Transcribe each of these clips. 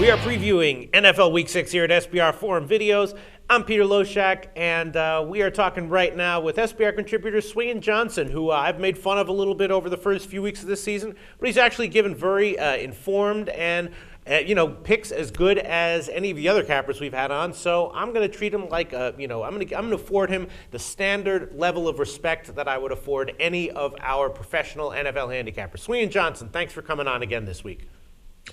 We are previewing NFL Week 6 here at SBR Forum Videos. I'm Peter Loshak, and we are talking right now with SBR contributor Swingin Johnson, who I've made fun of a little bit over the first few weeks of this season, but he's actually given very informed and picks as good as any of the other cappers we've had on. So I'm going to treat him like I'm going to afford him the standard level of respect that I would afford any of our professional NFL handicappers. Swingin Johnson, thanks for coming on again this week.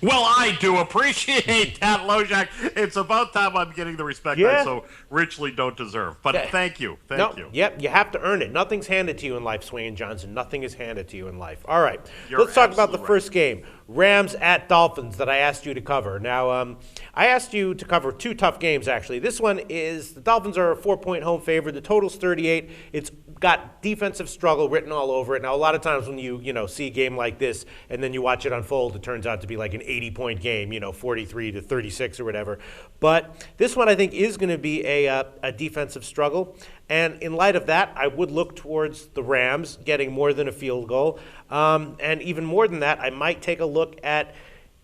Well, I do appreciate that, Loshak. It's about time I'm getting the respect I so richly don't deserve. But thank you. Thank you. Yep, you have to earn it. Nothing's handed to you in life, Swingin Johnson. Nothing is handed to you in life. All right, let's talk about the first game. Rams at Dolphins that I asked you to cover. Now, I asked you to cover two tough games, actually. This one is the Dolphins are a 4-point home favorite. The total's 38. It's got defensive struggle written all over it. Now, a lot of times when you see a game like this and then you watch it unfold, it turns out to be like an 80-point game, 43-36 or whatever. But this one, I think, is going to be a defensive struggle. And in light of that, I would look towards the Rams getting more than a field goal. And even more than that, I might take a look at,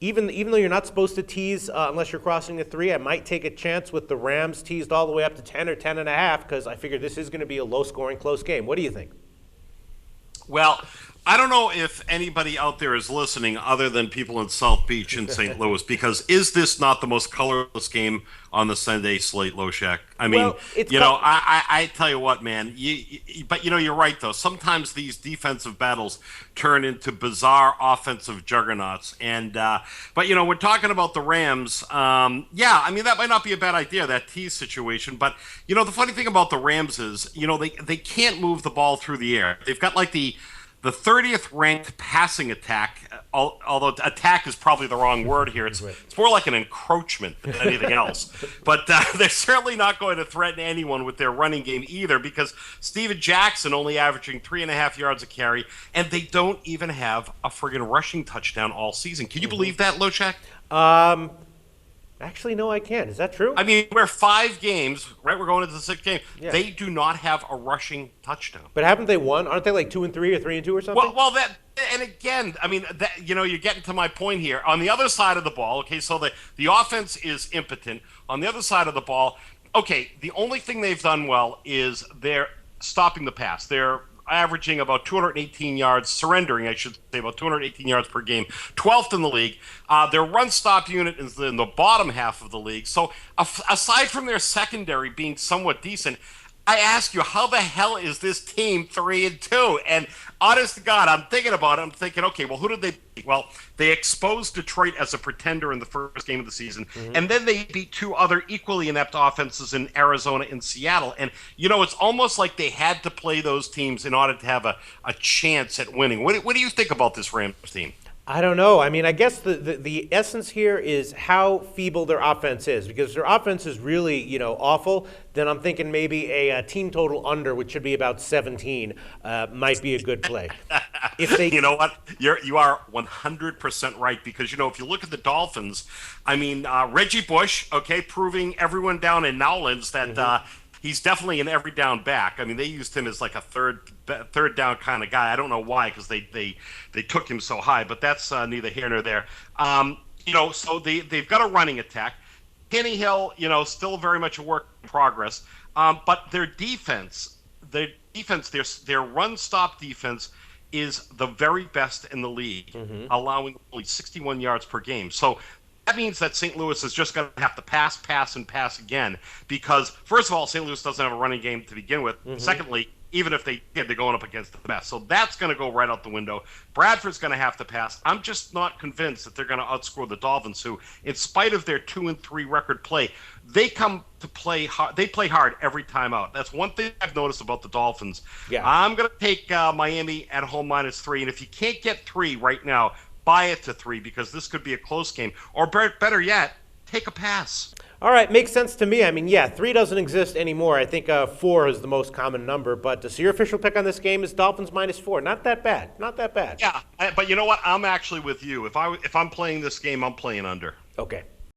even though you're not supposed to tease unless you're crossing the 3, I might take a chance with the Rams teased all the way up to 10 or 10.5 because I figure this is going to be a low-scoring, close game. What do you think? Well, I don't know if anybody out there is listening other than people in South Beach and St. Louis, because is this not the most colorless game on the Sunday slate, Loshak? I mean, I tell you what, man, but you're right, though. Sometimes these defensive battles turn into bizarre offensive juggernauts. And, but we're talking about the Rams. That might not be a bad idea, that tease situation. But, the funny thing about the Rams is, they can't move the ball through the air. They've got like the 30th ranked passing attack, although attack is probably the wrong word here. It's more like an encroachment than anything else. But they're certainly not going to threaten anyone with their running game either, because Steven Jackson only averaging 3.5 yards a carry, and they don't even have a friggin' rushing touchdown all season. Can you believe that, Loshak? Actually, no, I can't. Is that true? I mean, we're 5 games, right? We're going into the 6th game. Yeah. They do not have a rushing touchdown. But haven't they won? Aren't they like 2-3 or 3-2 or something? Well, and again, I mean, you're getting to my point here. On the other side of the ball, okay, so the offense is impotent. On the other side of the ball, okay, the only thing they've done well is they're stopping the pass. They're averaging about 218 yards, surrendering, I should say, about 218 yards per game, 12th in the league. Their run-stop unit is in the bottom half of the league. So aside from their secondary being somewhat decent, I ask you, how the hell is this team 3-2? And honest to God, I'm thinking about it. I'm thinking, okay, well, who did they beat? Well, they exposed Detroit as a pretender in the first game of the season, and then they beat 2 other equally inept offenses in Arizona and Seattle. And, it's almost like they had to play those teams in order to have a chance at winning. What do you think about this Rams team? I don't know. I mean, I guess the essence here is how feeble their offense is. Because if their offense is really, awful, then I'm thinking maybe a team total under, which should be about 17, might be a good play. If they, you know what? You are 100% right, because, if you look at the Dolphins, I mean, Reggie Bush, okay, proving everyone down in Nowlands that he's definitely an every down back. I mean, they used him as like a third down kind of guy. I don't know why, because they took him so high, but that's neither here nor there. So they've got a running attack. Tannehill, still very much a work in progress. But their run-stop defense is the very best in the league, allowing only 61 yards per game. So that means that St. Louis is just going to have to pass again, because, first of all, St. Louis doesn't have a running game to begin with. Secondly, even if they did, they're going up against the best. So that's going to go right out the window. Bradford's going to have to pass. I'm just not convinced that they're going to outscore the Dolphins, who, in spite of their 2-3 record play, they come to play hard. They play hard every time out. That's one thing I've noticed about the Dolphins. Yeah. I'm going to take Miami at home -3, and if you can't get 3 right now, buy it to 3, because this could be a close game. Or better yet, take a pass. All right, makes sense to me. I mean, 3 doesn't exist anymore. I think 4 is the most common number. But so your official pick on this game is Dolphins -4. Not that bad. Yeah, but you know what? I'm actually with you. If I'm playing this game, I'm playing under. Okay.